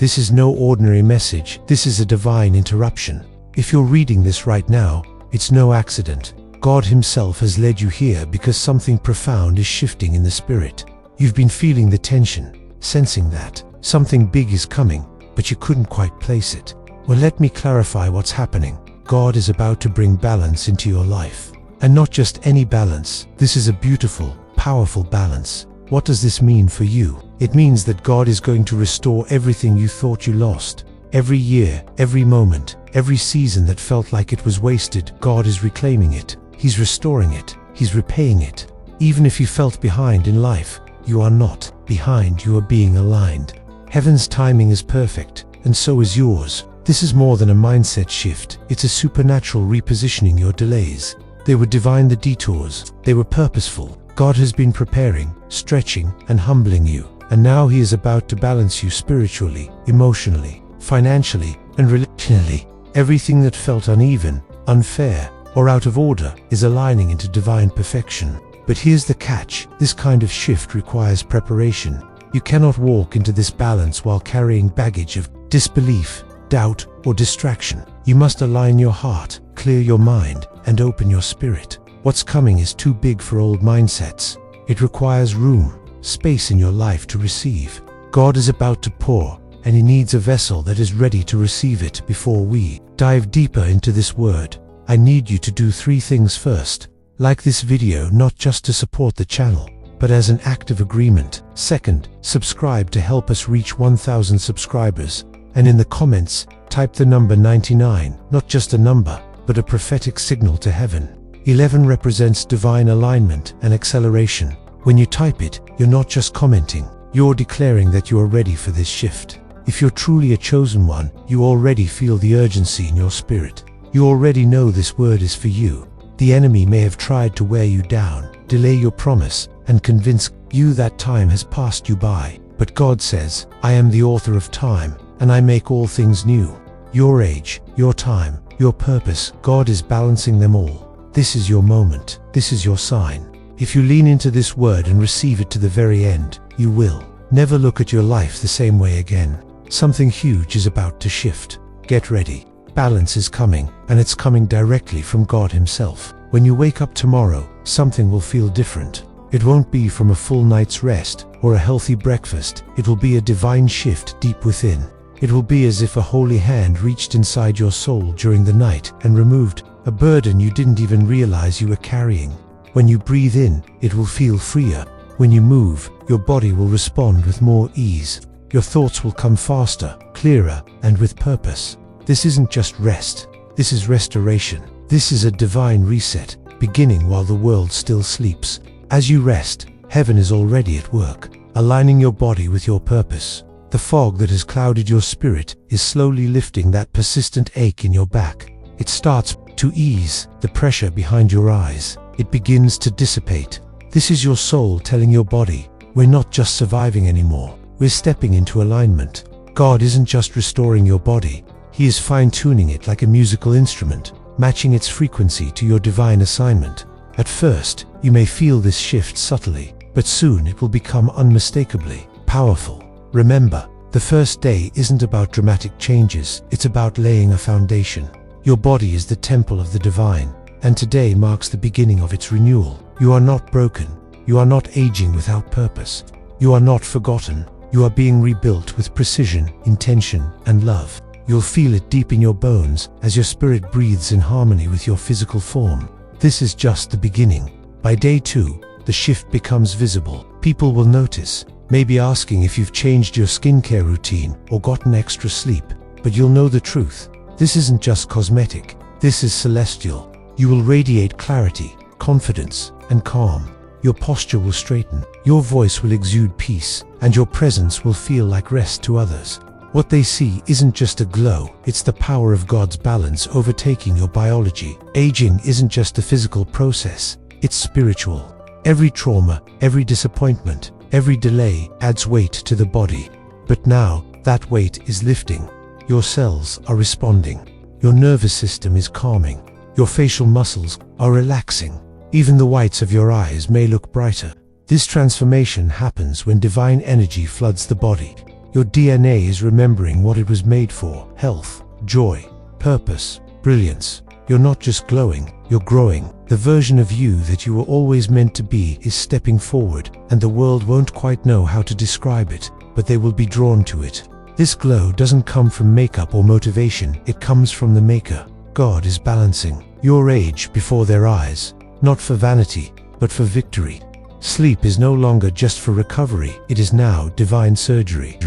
This is no ordinary message. This is a divine interruption. If you're reading this right now, it's no accident. God Himself has led you here because something profound is shifting in the spirit. You've been feeling the tension, sensing that something big is coming, but you couldn't quite place it. Well, let me clarify what's happening. God is about to bring balance into your life. And not just any balance. This is a beautiful, powerful balance. What does this mean for you? It means that God is going to restore everything you thought you lost. Every year, every moment, every season that felt like it was wasted, God is reclaiming it. He's restoring it. He's repaying it. Even if you felt behind in life, you are not behind, you are being aligned. Heaven's timing is perfect, and so is yours. This is more than a mindset shift. It's a supernatural repositioning your delays. They were divine, the detours. They were purposeful. God has been preparing, stretching, and humbling you. And now He is about to balance you spiritually, emotionally, financially, and relationally. Everything that felt uneven, unfair, or out of order is aligning into divine perfection. But here's the catch. This kind of shift requires preparation. You cannot walk into this balance while carrying baggage of disbelief, doubt, or distraction. You must align your heart, clear your mind, and open your spirit. What's coming is too big for old mindsets. It requires room, space in your life to receive. God is about to pour, and He needs a vessel that is ready to receive it. Before we dive deeper into this word, I need you to do 3 things. First, like this video not just to support the channel, but as an act of agreement. Second, subscribe to help us reach 1,000 subscribers. And in the comments, type the number 99, not just a number, but a prophetic signal to heaven. 11 represents divine alignment and acceleration. When you type it, you're not just commenting, you're declaring that you are ready for this shift. If you're truly a chosen one, you already feel the urgency in your spirit. You already know this word is for you. The enemy may have tried to wear you down, delay your promise, and convince you that time has passed you by. But God says, I am the author of time, and I make all things new. Your age, your time, your purpose, God is balancing them all. This is your moment. This is your sign. If you lean into this word and receive it to the very end, you will never look at your life the same way again. Something huge is about to shift. Get ready. Balance is coming, and it's coming directly from God Himself. When you wake up tomorrow, something will feel different. It won't be from a full night's rest or a healthy breakfast. It will be a divine shift deep within. It will be as if a holy hand reached inside your soul during the night and removed a burden you didn't even realize you were carrying. When you breathe in, it will feel freer. When you move, your body will respond with more ease. Your thoughts will come faster, clearer, and with purpose. This isn't just rest. This is restoration. This is a divine reset, beginning while the world still sleeps. As you rest, heaven is already at work, aligning your body with your purpose. The fog that has clouded your spirit is slowly lifting that persistent ache in your back. It starts to ease the pressure behind your eyes. It begins to dissipate. This is your soul telling your body, we're not just surviving anymore. We're stepping into alignment. God isn't just restoring your body. He is fine-tuning it like a musical instrument, matching its frequency to your divine assignment. At first, you may feel this shift subtly, but soon it will become unmistakably powerful. Remember, the first day isn't about dramatic changes, it's about laying a foundation. Your body is the temple of the divine, and today marks the beginning of its renewal. You are not broken. You are not aging without purpose. You are not forgotten. You are being rebuilt with precision, intention, and love. You'll feel it deep in your bones as your spirit breathes in harmony with your physical form. This is just the beginning. By day 2, the shift becomes visible. People will notice, maybe asking if you've changed your skincare routine or gotten extra sleep. But you'll know the truth. This isn't just cosmetic. This is celestial. You will radiate clarity, confidence, and calm. Your posture will straighten. Your voice will exude peace, and your presence will feel like rest to others. What they see isn't just a glow, it's the power of God's balance overtaking your biology. Aging isn't just a physical process, it's spiritual. Every trauma, every disappointment, every delay adds weight to the body. But now, that weight is lifting. Your cells are responding. Your nervous system is calming. Your facial muscles are relaxing. Even the whites of your eyes may look brighter. This transformation happens when divine energy floods the body. Your DNA is remembering what it was made for: health, joy, purpose, brilliance. You're not just glowing, you're growing. The version of you that you were always meant to be is stepping forward, and the world won't quite know how to describe it, but they will be drawn to it. This glow doesn't come from makeup or motivation, it comes from the Maker. God is balancing your age before their eyes, not for vanity, but for victory. Sleep is no longer just for recovery, it is now divine surgery.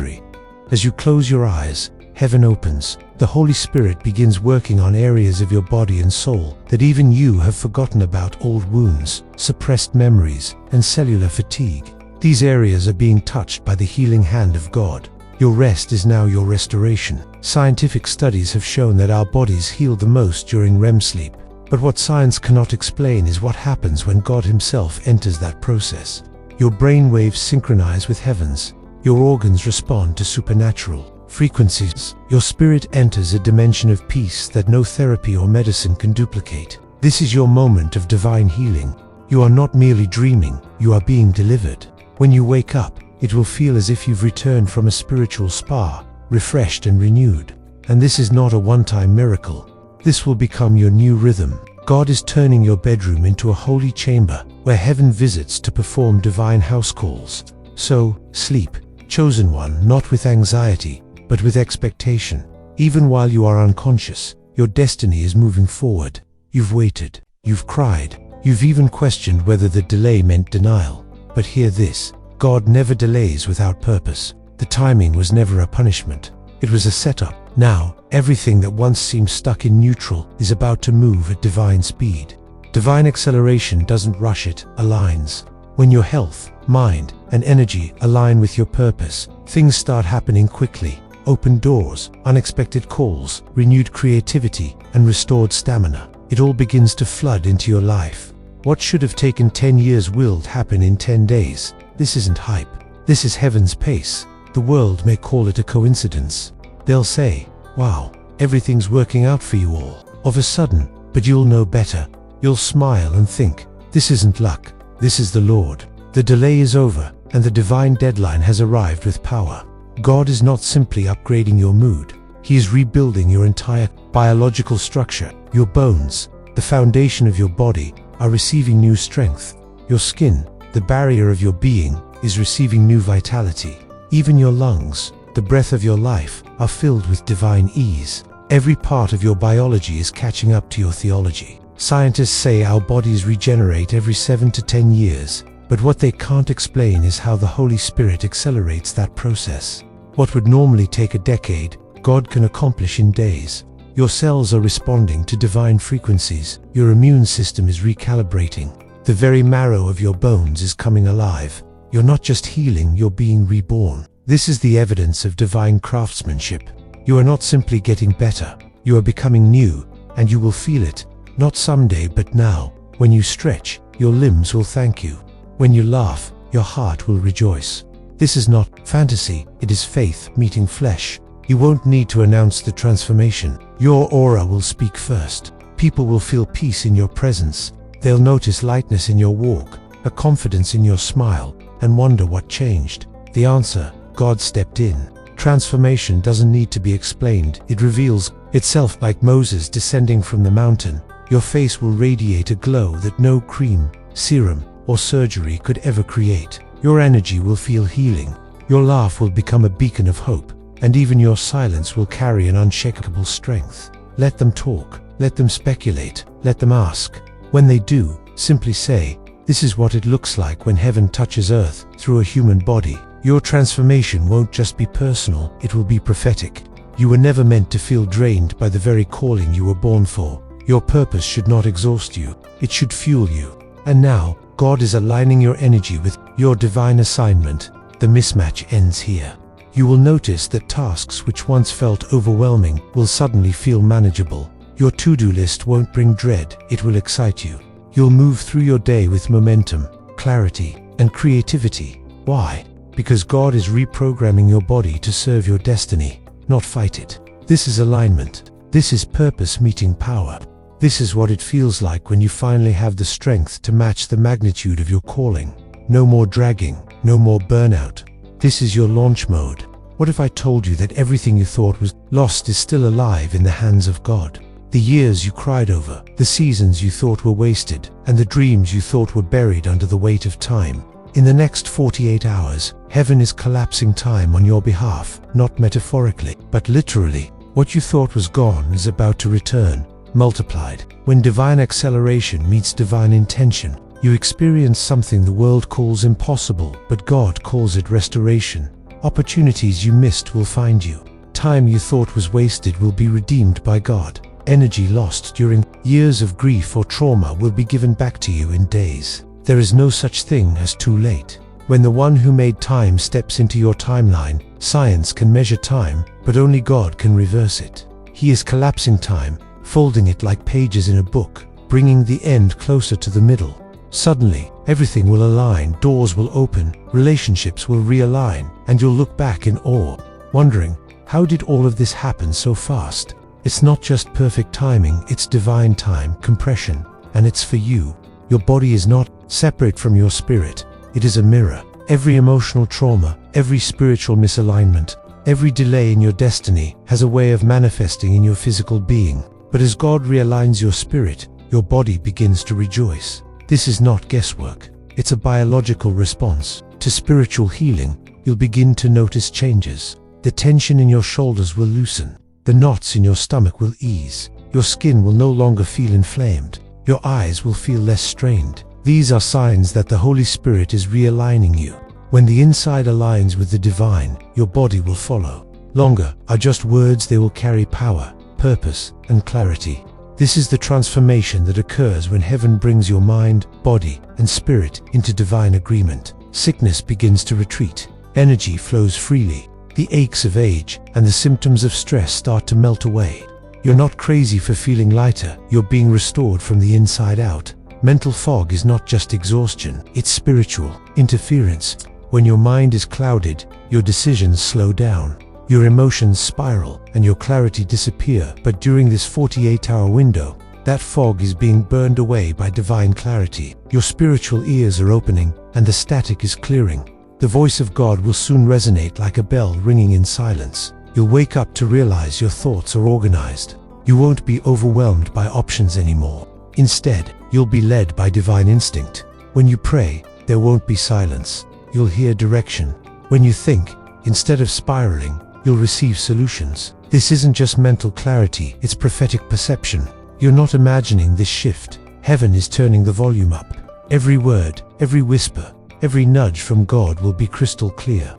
As you close your eyes, heaven opens. The Holy Spirit begins working on areas of your body and soul that even you have forgotten about: old wounds, suppressed memories, and cellular fatigue. These areas are being touched by the healing hand of God. Your rest is now your restoration. Scientific studies have shown that our bodies heal the most during REM sleep. But what science cannot explain is what happens when God Himself enters that process. Your brain waves synchronize with heaven's. Your organs respond to supernatural frequencies. Your spirit enters a dimension of peace that no therapy or medicine can duplicate. This is your moment of divine healing. You are not merely dreaming, you are being delivered. When you wake up, it will feel as if you've returned from a spiritual spa, refreshed and renewed. And this is not a one-time miracle. This will become your new rhythm. God is turning your bedroom into a holy chamber where heaven visits to perform divine house calls. So, sleep, chosen one, not with anxiety, but with expectation. Even while you are unconscious, your destiny is moving forward. You've waited, you've cried, you've even questioned whether the delay meant denial. But hear this: God never delays without purpose. The timing was never a punishment. It was a setup. Now, everything that once seemed stuck in neutral is about to move at divine speed. Divine acceleration doesn't rush, it aligns. When your health, mind, and energy align with your purpose, things start happening quickly. Open doors, unexpected calls, renewed creativity, and restored stamina. It all begins to flood into your life. What should have taken 10 years will happen in 10 days. This isn't hype. This is heaven's pace. The world may call it a coincidence. They'll say, "Wow, everything's working out for you all of a sudden," but you'll know better. You'll smile and think, "This isn't luck, this is the Lord." The delay is over, and the divine deadline has arrived with power. God is not simply upgrading your mood. He is rebuilding your entire biological structure. Your bones, the foundation of your body, are receiving new strength. Your skin, the barrier of your being, is receiving new vitality. Even your lungs, the breath of your life, are filled with divine ease. Every part of your biology is catching up to your theology. Scientists say our bodies regenerate every 7 to 10 years, but what they can't explain is how the Holy Spirit accelerates that process. What would normally take a decade, God can accomplish in days. Your cells are responding to divine frequencies. Your immune system is recalibrating. The very marrow of your bones is coming alive. You're not just healing, you're being reborn. This is the evidence of divine craftsmanship. You are not simply getting better, you are becoming new, and you will feel it, not someday but now. When you stretch, your limbs will thank you. When you laugh, your heart will rejoice. This is not fantasy, it is faith meeting flesh. You won't need to announce the transformation. Your aura will speak first. People will feel peace in your presence. They'll notice lightness in your walk, a confidence in your smile, and wonder what changed. The answer: God stepped in. Transformation doesn't need to be explained, it reveals itself like Moses descending from the mountain. Your face will radiate a glow that no cream, serum, or surgery could ever create. Your energy will feel healing. Your laugh will become a beacon of hope, and even your silence will carry an unshakable strength. Let them talk, let them speculate, let them ask. When they do, simply say, "This is what it looks like when heaven touches earth through a human body." Your transformation won't just be personal, it will be prophetic. You were never meant to feel drained by the very calling you were born for. Your purpose should not exhaust you, it should fuel you. And now, God is aligning your energy with your divine assignment. The mismatch ends here. You will notice that tasks which once felt overwhelming will suddenly feel manageable. Your to-do list won't bring dread, it will excite you. You'll move through your day with momentum, clarity, and creativity. Why? Because God is reprogramming your body to serve your destiny, not fight it. This is alignment. This is purpose meeting power. This is what it feels like when you finally have the strength to match the magnitude of your calling. No more dragging, no more burnout. This is your launch mode. What if I told you that everything you thought was lost is still alive in the hands of God? The years you cried over, the seasons you thought were wasted, and the dreams you thought were buried under the weight of time. In the next 48 hours, heaven is collapsing time on your behalf, not metaphorically, but literally. What you thought was gone is about to return, multiplied. When divine acceleration meets divine intention, you experience something the world calls impossible, but God calls it restoration. Opportunities you missed will find you. Time you thought was wasted will be redeemed by God. Energy lost during years of grief or trauma will be given back to you in days. There is no such thing as too late. When the one who made time steps into your timeline, science can measure time, but only God can reverse it. He is collapsing time, folding it like pages in a book, bringing the end closer to the middle. Suddenly, everything will align, doors will open, relationships will realign, and you'll look back in awe, wondering, how did all of this happen so fast? It's not just perfect timing, it's divine time, compression, and it's for you. Your body is not separate from your spirit. It is a mirror. Every emotional trauma, every spiritual misalignment, every delay in your destiny has a way of manifesting in your physical being. But as God realigns your spirit, your body begins to rejoice. This is not guesswork. It's a biological response to spiritual healing. You'll begin to notice changes. The tension in your shoulders will loosen. The knots in your stomach will ease. Your skin will no longer feel inflamed. Your eyes will feel less strained. These are signs that the Holy Spirit is realigning you. When the inside aligns with the divine, your body will follow. Longer are just words, they will carry power, purpose, and clarity. This is the transformation that occurs when heaven brings your mind, body, and spirit into divine agreement. Sickness begins to retreat. Energy flows freely. The aches of age and the symptoms of stress start to melt away. You're not crazy for feeling lighter, you're being restored from the inside out. Mental fog is not just exhaustion, it's spiritual interference. When your mind is clouded, your decisions slow down, your emotions spiral, and your clarity disappear. But during this 48-hour window, that fog is being burned away by divine clarity. Your spiritual ears are opening, and the static is clearing. The voice of God will soon resonate like a bell ringing in silence. You'll wake up to realize your thoughts are organized. You won't be overwhelmed by options anymore. Instead, you'll be led by divine instinct. When you pray, there won't be silence. You'll hear direction. When you think, instead of spiraling, you'll receive solutions. This isn't just mental clarity, it's prophetic perception. You're not imagining this shift. Heaven is turning the volume up. Every word, every whisper, every nudge from God will be crystal clear.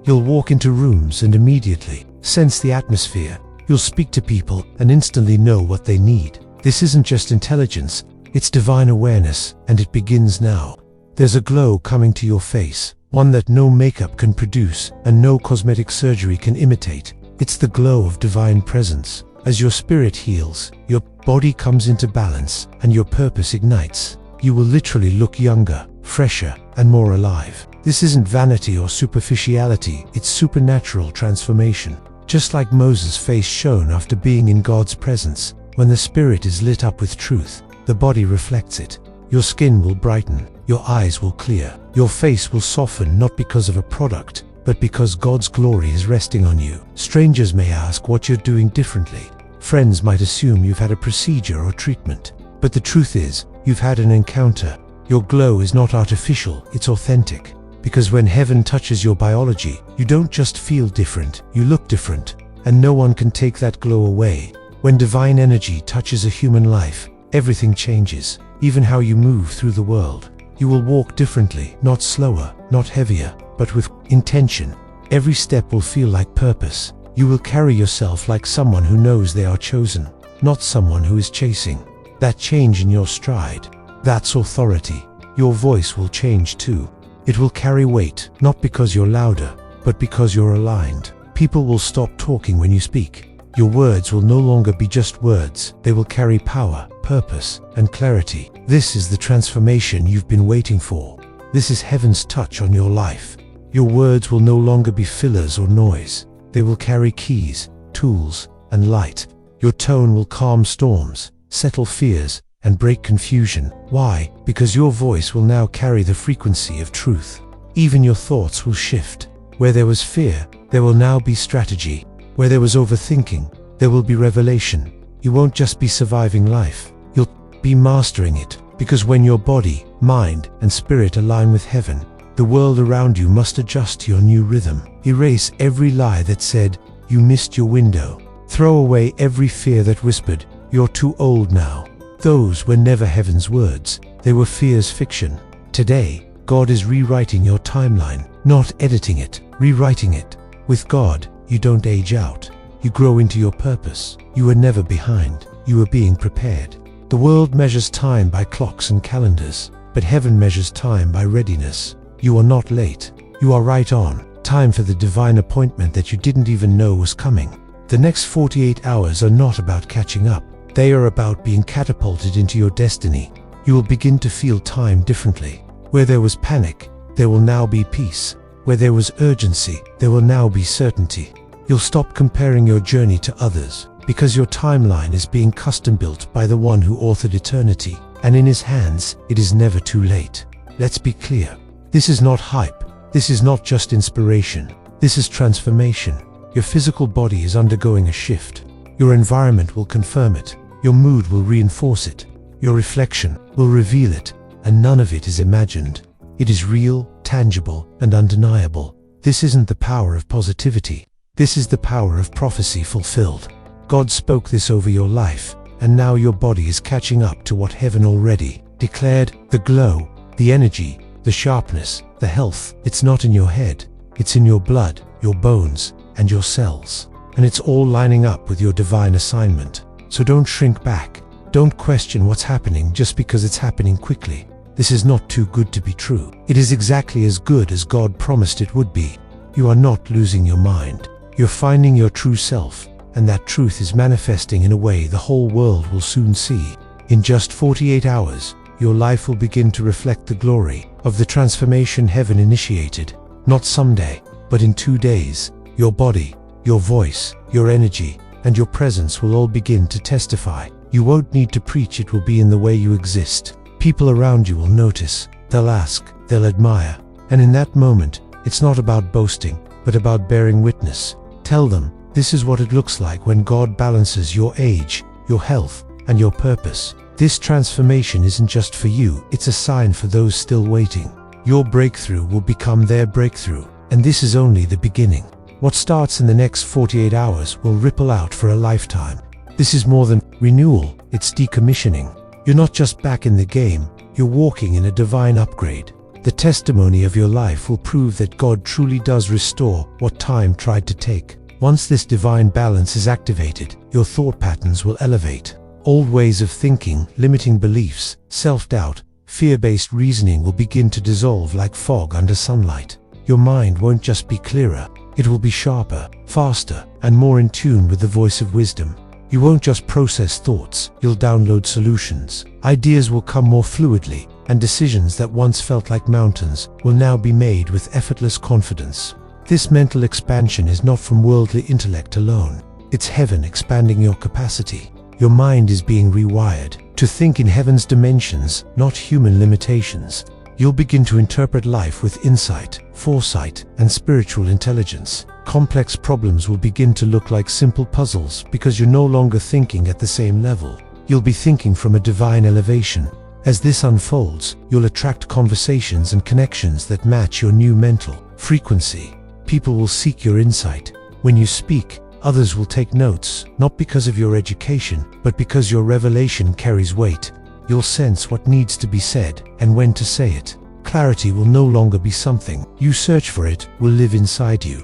You'll walk into rooms and immediately sense the atmosphere. You'll speak to people and instantly know what they need. This isn't just intelligence, it's divine awareness, and it begins now. There's a glow coming to your face, one that no makeup can produce and no cosmetic surgery can imitate. It's the glow of divine presence. As your spirit heals, your body comes into balance, and your purpose ignites. You will literally look younger, fresher, and more alive. This isn't vanity or superficiality, it's supernatural transformation. Just like Moses' face shone after being in God's presence, when the spirit is lit up with truth, the body reflects it. Your skin will brighten, your eyes will clear, your face will soften, not because of a product, but because God's glory is resting on you. Strangers may ask what you're doing differently. Friends might assume you've had a procedure or treatment. But the truth is, you've had an encounter. Your glow is not artificial, it's authentic. Because when heaven touches your biology, you don't just feel different, you look different. And no one can take that glow away. When divine energy touches a human life, everything changes. Even how you move through the world. You will walk differently, not slower, not heavier, but with intention. Every step will feel like purpose. You will carry yourself like someone who knows they are chosen, not someone who is chasing. That change in your stride, that's authority. Your voice will change too. It will carry weight, not because you're louder, but because you're aligned. People will stop talking when you speak. Your words will no longer be just words. They will carry power, purpose, and clarity. This is the transformation you've been waiting for. This is heaven's touch on your life. Your words will no longer be fillers or noise. They will carry keys, tools, and light. Your tone will calm storms, settle fears, and break confusion. Why? Because your voice will now carry the frequency of truth. Even your thoughts will shift. Where there was fear, there will now be strategy. Where there was overthinking, there will be revelation. You won't just be surviving life, you'll be mastering it. Because when your body, mind, and spirit align with heaven, the world around you must adjust to your new rhythm. Erase every lie that said, you missed your window. Throw away every fear that whispered, you're too old now. Those were never heaven's words, they were fear's fiction. Today, God is rewriting your timeline, not editing it, rewriting it. With God, you don't age out. You grow into your purpose. You are never behind. You are being prepared. The world measures time by clocks and calendars, but heaven measures time by readiness. You are not late. You are right on. Time for the divine appointment that you didn't even know was coming. The next 48 hours are not about catching up. They are about being catapulted into your destiny. You will begin to feel time differently. Where there was panic, there will now be peace. Where there was urgency, there will now be certainty. You'll stop comparing your journey to others, because your timeline is being custom-built by the one who authored eternity, and in his hands, it is never too late. Let's be clear. This is not hype. This is not just inspiration. This is transformation. Your physical body is undergoing a shift. Your environment will confirm it. Your mood will reinforce it. Your reflection will reveal it, and none of it is imagined. It is real, tangible, and undeniable. This isn't the power of positivity. This is the power of prophecy fulfilled. God spoke this over your life, and now your body is catching up to what heaven already declared. The glow, the energy, the sharpness, the health, it's not in your head. It's in your blood, your bones, and your cells. And it's all lining up with your divine assignment. So don't shrink back. Don't question what's happening just because it's happening quickly. This is not too good to be true. It is exactly as good as God promised it would be. You are not losing your mind. You're finding your true self, and that truth is manifesting in a way the whole world will soon see. In just 48 hours, your life will begin to reflect the glory of the transformation heaven initiated. Not someday, but in 2 days. Your body, your voice, your energy, and your presence will all begin to testify. You won't need to preach, it will be in the way you exist. People around you will notice, they'll ask, they'll admire. And in that moment, it's not about boasting, but about bearing witness. Tell them, this is what it looks like when God balances your age, your health, and your purpose. This transformation isn't just for you, it's a sign for those still waiting. Your breakthrough will become their breakthrough, and this is only the beginning. What starts in the next 48 hours will ripple out for a lifetime. This is more than renewal, it's decommissioning. You're not just back in the game, you're walking in a divine upgrade. The testimony of your life will prove that God truly does restore what time tried to take. Once this divine balance is activated, your thought patterns will elevate. Old ways of thinking, limiting beliefs, self-doubt, fear-based reasoning will begin to dissolve like fog under sunlight. Your mind won't just be clearer, it will be sharper, faster, and more in tune with the voice of wisdom. You won't just process thoughts, you'll download solutions. Ideas will come more fluidly, and decisions that once felt like mountains will now be made with effortless confidence. This mental expansion is not from worldly intellect alone. It's heaven expanding your capacity. Your mind is being rewired to think in heaven's dimensions, not human limitations. You'll begin to interpret life with insight, foresight, and spiritual intelligence. Complex problems will begin to look like simple puzzles because you're no longer thinking at the same level. You'll be thinking from a divine elevation. As this unfolds, you'll attract conversations and connections that match your new mental frequency. People will seek your insight. When you speak, others will take notes, not because of your education, but because your revelation carries weight. You'll sense what needs to be said and when to say it. Clarity will no longer be something you search for, it will live inside you.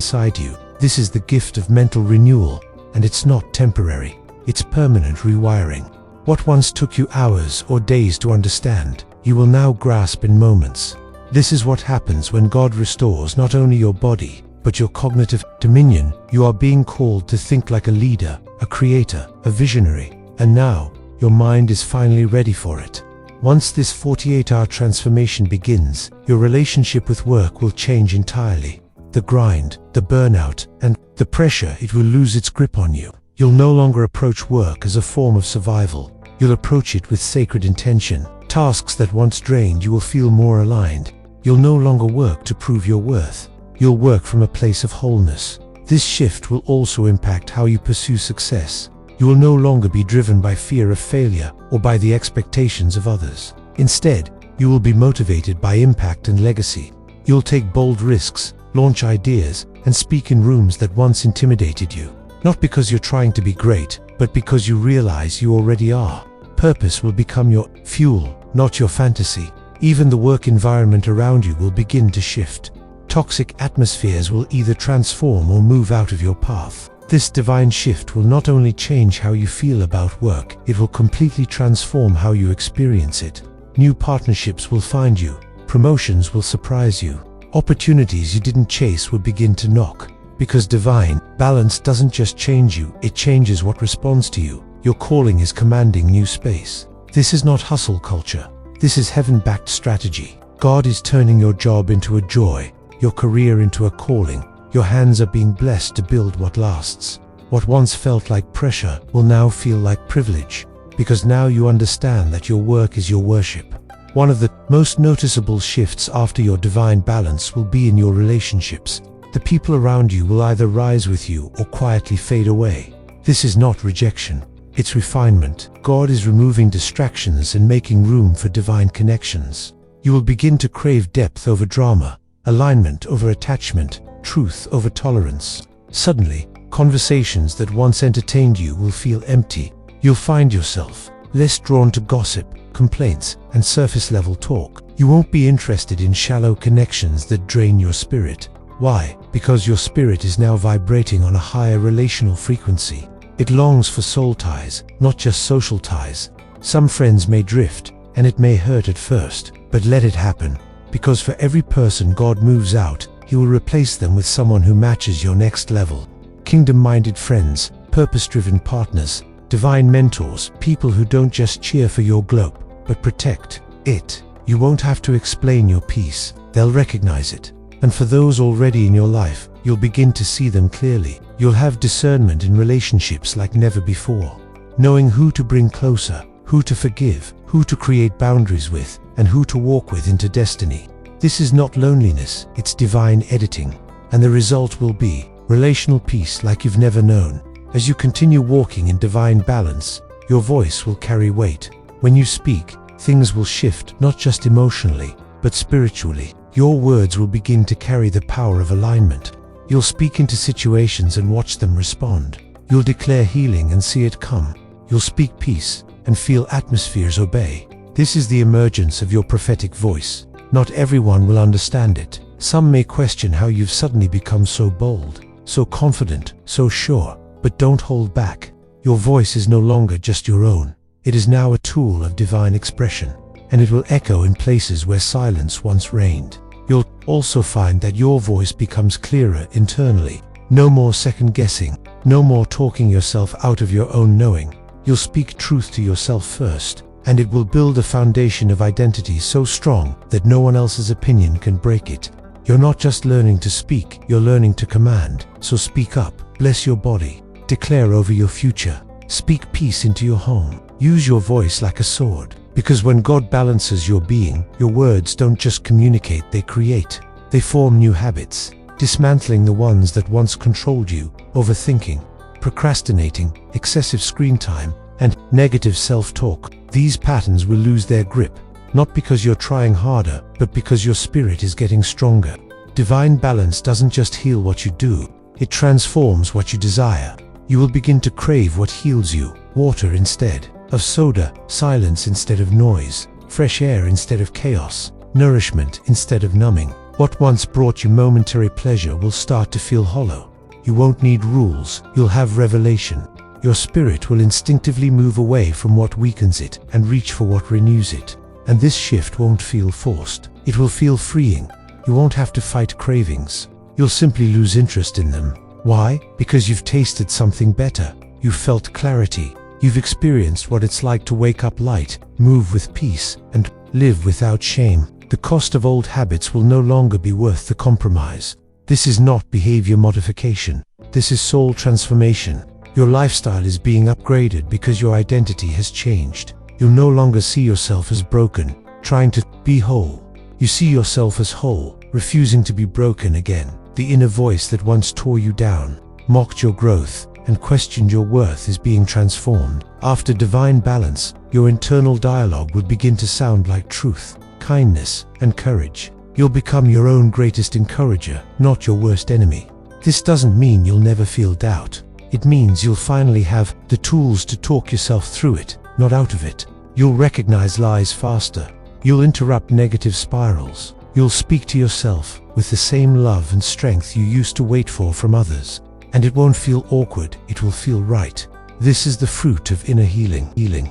This is the gift of mental renewal, and it's not temporary. It's permanent rewiring. What once took you hours or days to understand, you will now grasp in moments. This is what happens when God restores not only your body, but your cognitive dominion. You are being called to think like a leader, a creator, a visionary, and now, your mind is finally ready for it. Once this 48-hour transformation begins, your relationship with work will change entirely. The grind, the burnout, and the pressure, it will lose its grip on you. You'll no longer approach work as a form of survival. You'll approach it with sacred intention. Tasks that once drained you will feel more aligned. You'll no longer work to prove your worth. You'll work from a place of wholeness. This shift will also impact how you pursue success. You will no longer be driven by fear of failure or by the expectations of others. Instead, you will be motivated by impact and legacy. You'll take bold risks, launch ideas, and speak in rooms that once intimidated you. Not because you're trying to be great, but because you realize you already are. Purpose will become your fuel, not your fantasy. Even the work environment around you will begin to shift. Toxic atmospheres will either transform or move out of your path. This divine shift will not only change how you feel about work, it will completely transform how you experience it. New partnerships will find you. Promotions will surprise you. Opportunities you didn't chase will begin to knock. Because divine balance doesn't just change you, it changes what responds to you. Your calling is commanding new space. This is not hustle culture. This is heaven-backed strategy. God is turning your job into a joy, your career into a calling. Your hands are being blessed to build what lasts. What once felt like pressure will now feel like privilege, because now you understand that your work is your worship. One of the most noticeable shifts after your divine balance will be in your relationships. The people around you will either rise with you or quietly fade away. This is not rejection. It's refinement. God is removing distractions and making room for divine connections. You will begin to crave depth over drama, alignment over attachment, truth over tolerance. Suddenly, conversations that once entertained you will feel empty. You'll find yourself less drawn to gossip, complaints, and surface-level talk. You won't be interested in shallow connections that drain your spirit. Why? Because your spirit is now vibrating on a higher relational frequency. It longs for soul ties, not just social ties. Some friends may drift, and it may hurt at first, but let it happen. Because for every person God moves out, He will replace them with someone who matches your next level. Kingdom-minded friends, purpose-driven partners, divine mentors, people who don't just cheer for your globe, but protect it. You won't have to explain your peace. They'll recognize it. And for those already in your life, you'll begin to see them clearly. You'll have discernment in relationships like never before, knowing who to bring closer, who to forgive, who to create boundaries with, and who to walk with into destiny. This is not loneliness, it's divine editing. And the result will be relational peace like you've never known. As you continue walking in divine balance, your voice will carry weight. When you speak, things will shift, not just emotionally, but spiritually. Your words will begin to carry the power of alignment. You'll speak into situations and watch them respond. You'll declare healing and see it come. You'll speak peace and feel atmospheres obey. This is the emergence of your prophetic voice. Not everyone will understand it. Some may question how you've suddenly become so bold, so confident, so sure. But don't hold back. Your voice is no longer just your own. It is now a tool of divine expression, and it will echo in places where silence once reigned. You'll also find that your voice becomes clearer internally. No more second guessing, no more talking yourself out of your own knowing. You'll speak truth to yourself first, and it will build a foundation of identity so strong that no one else's opinion can break it. You're not just learning to speak, you're learning to command. So speak up, bless your body, declare over your future, speak peace into your home. Use your voice like a sword. Because when God balances your being, your words don't just communicate, they create. They form new habits, dismantling the ones that once controlled you: overthinking, procrastinating, excessive screen time, and negative self-talk. These patterns will lose their grip, not because you're trying harder, but because your spirit is getting stronger. Divine balance doesn't just heal what you do, it transforms what you desire. You will begin to crave what heals you: water instead of soda, silence instead of noise, fresh air instead of chaos, nourishment instead of numbing. What once brought you momentary pleasure will start to feel hollow. You won't need rules, you'll have revelation. Your spirit will instinctively move away from what weakens it and reach for what renews it. And this shift won't feel forced. It will feel freeing. You won't have to fight cravings. You'll simply lose interest in them. Why? Because you've tasted something better. You've felt clarity. You've experienced what it's like to wake up light, move with peace, and live without shame. The cost of old habits will no longer be worth the compromise. This is not behavior modification. This is soul transformation. Your lifestyle is being upgraded because your identity has changed. You'll no longer see yourself as broken, trying to be whole. You see yourself as whole, refusing to be broken again. The inner voice that once tore you down, mocked your growth, and questioned your worth is being transformed. After divine balance, your internal dialogue will begin to sound like truth, kindness, and courage. You'll become your own greatest encourager, not your worst enemy. This doesn't mean you'll never feel doubt. It means you'll finally have the tools to talk yourself through it, not out of it. You'll recognize lies faster. You'll interrupt negative spirals. You'll speak to yourself with the same love and strength you used to wait for from others. And it won't feel awkward, it will feel right. This is the fruit of inner healing.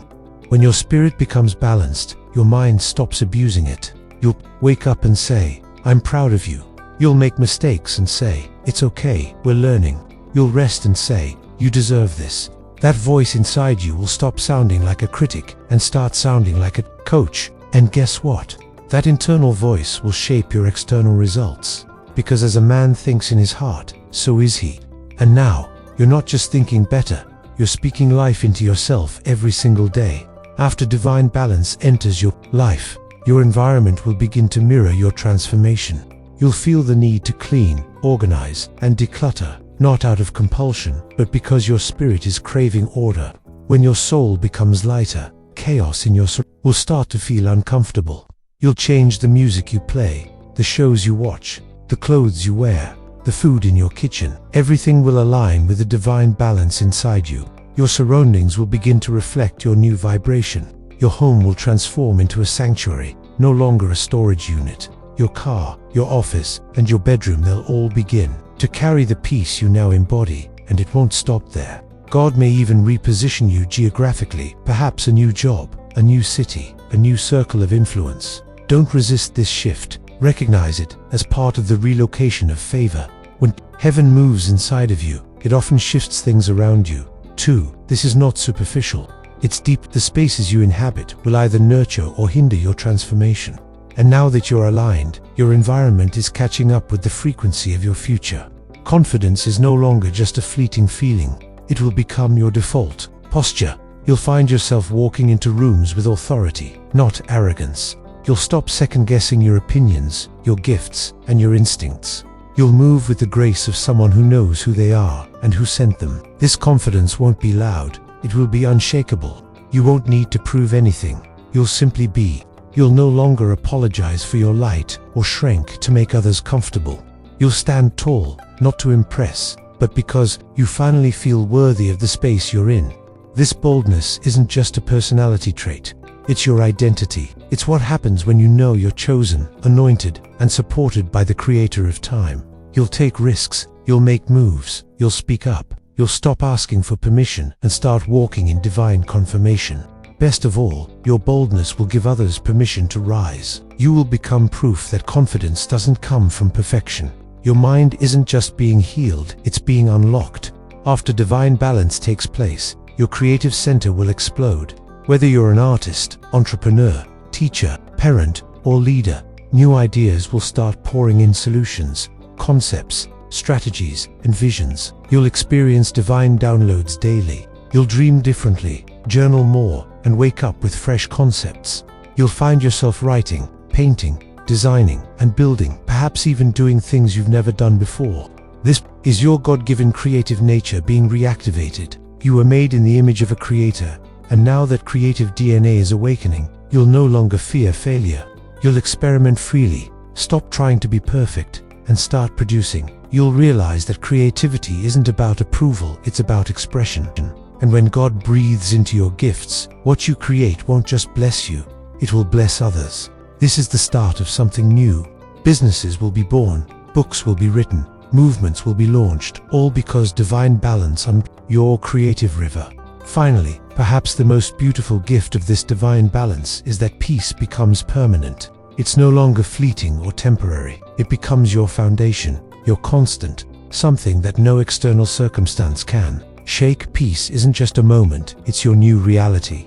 When your spirit becomes balanced, your mind stops abusing it. You'll wake up and say, "I'm proud of you." You'll make mistakes and say, "It's okay, we're learning." You'll rest and say, "You deserve this." That voice inside you will stop sounding like a critic and start sounding like a coach. And guess what? That internal voice will shape your external results. Because as a man thinks in his heart, so is he. And now, you're not just thinking better, you're speaking life into yourself every single day. After divine balance enters your life, your environment will begin to mirror your transformation. You'll feel the need to clean, organize, and declutter, not out of compulsion, but because your spirit is craving order. When your soul becomes lighter, chaos in your soul will start to feel uncomfortable. You'll change the music you play, the shows you watch, the clothes you wear, the food in your kitchen. Everything will align with the divine balance inside you. Your surroundings will begin to reflect your new vibration. Your home will transform into a sanctuary, no longer a storage unit. Your car, your office, and your bedroom, they'll all begin to carry the peace you now embody, and it won't stop there. God may even reposition you geographically, perhaps a new job, a new city, a new circle of influence. Don't resist this shift. Recognize it as part of the relocation of favor. When heaven moves inside of you, it often shifts things around you. Too, this is not superficial. It's deep. The spaces you inhabit will either nurture or hinder your transformation. And now that you're aligned, your environment is catching up with the frequency of your future. Confidence is no longer just a fleeting feeling. It will become your default posture. You'll find yourself walking into rooms with authority, not arrogance. You'll stop second-guessing your opinions, your gifts, and your instincts. You'll move with the grace of someone who knows who they are and who sent them. This confidence won't be loud. It will be unshakable. You won't need to prove anything. You'll simply be. You'll no longer apologize for your light or shrink to make others comfortable. You'll stand tall, not to impress, but because you finally feel worthy of the space you're in. This boldness isn't just a personality trait. It's your identity. It's what happens when you know you're chosen, anointed, and supported by the Creator of time. You'll take risks. You'll make moves. You'll speak up. You'll stop asking for permission and start walking in divine confirmation. Best of all, your boldness will give others permission to rise. You will become proof that confidence doesn't come from perfection. Your mind isn't just being healed, it's being unlocked. After divine balance takes place, your creative center will explode. Whether you're an artist, entrepreneur, teacher, parent, or leader, new ideas will start pouring in. Solutions, concepts, strategies, and visions. You'll experience divine downloads daily. You'll dream differently, journal more, and wake up with fresh concepts. You'll find yourself writing, painting, designing, and building, perhaps even doing things you've never done before. This is your God-given creative nature being reactivated. You were made in the image of a creator, and now that creative DNA is awakening, you'll no longer fear failure. You'll experiment freely, stop trying to be perfect, and start producing. You'll realize that creativity isn't about approval, it's about expression. And when God breathes into your gifts, what you create won't just bless you, it will bless others. This is the start of something new. Businesses will be born, books will be written, movements will be launched, all because divine balance on your creative river. Finally, perhaps the most beautiful gift of this divine balance is that peace becomes permanent. It's no longer fleeting or temporary. It becomes your foundation, your constant, something that no external circumstance can shake. Peace isn't just a moment, it's your new reality.